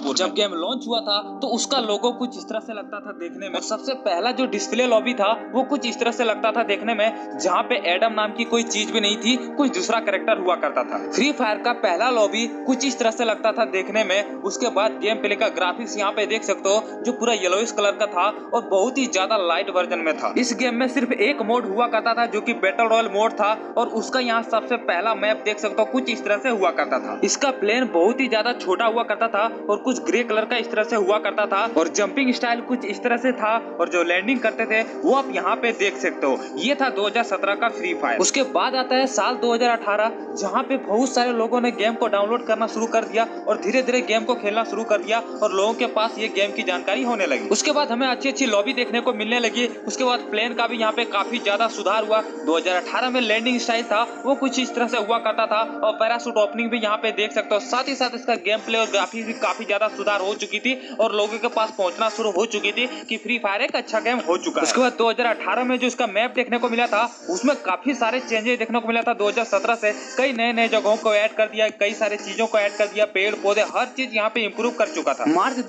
Singapore. जब game launch हुआ था तो उसका लोगो कुछ इस तरह से लगता था देखने में, और सबसे पहला जो डिस्प्ले लॉबी था वो कुछ इस तरह से लगता था देखने में, जहाँ पे एडम नाम की कोई चीज भी नहीं थी, कुछ दूसरा कैरेक्टर हुआ करता था। फ्री फायर का पहला लॉबी कुछ इस तरह से लगता था देखने में। उसके बाद गेम प्ले का ग्राफिक्स यहाँ पे देख सकते हो, जो पूरा येलोइश कलर का था और बहुत ही ज्यादा लाइट वर्जन में था। इस गेम में सिर्फ एक मोड हुआ करता था जो कि बैटल रॉयल मोड था, और उसका यहाँ सबसे पहला मैप देख सकते हो कुछ इस तरह से हुआ करता था। इसका प्लेन बहुत ही ज्यादा छोटा हुआ करता था और कुछ ग्रे कलर का इस तरह से हुआ करता था, और जंपिंग स्टाइल कुछ इस तरह से था, और जो लैंडिंग करते थे वो आप यहाँ पे देख सकते हो। ये था 2017 का फ्री फायर। उसके बाद आता है साल 2018, जहाँ पे बहुत सारे लोगों ने गेम को डाउनलोड करना शुरू कर दिया और धीरे धीरे गेम को खेलना शुरू कर दिया, और लोगों के पास ये गेम की जानकारी होने लगी। उसके बाद हमें अच्छी अच्छी लॉबी देखने को मिलने लगी। उसके बाद प्लेन का भी यहाँ पे काफी ज्यादा सुधार हुआ। 2018 में लैंडिंग स्टाइल था वो कुछ इस तरह से हुआ करता था, और पैराशूट ओपनिंग भी यहाँ पे देख सकते हो। साथ ही साथ इसका गेम प्ले और ग्राफिक्स भी काफी ज्यादा सुधार हो चुकी थी, और लोगों के पास पहुंचना शुरू हो चुकी थी कि फ्री फायर एक अच्छा गेम हो चुका है। उसके बाद 2018 में जो इसका मैप देखने को मिला था उसमें काफी सारे चेंजेस देखने को मिला था। 2017 से कई नए नए जगहों को ऐड कर दिया, कई सारे चीजों को ऐड कर दिया, पेड़ पौधे हर चीज यहाँ पे इंप्रूव कर चुका था। मार्च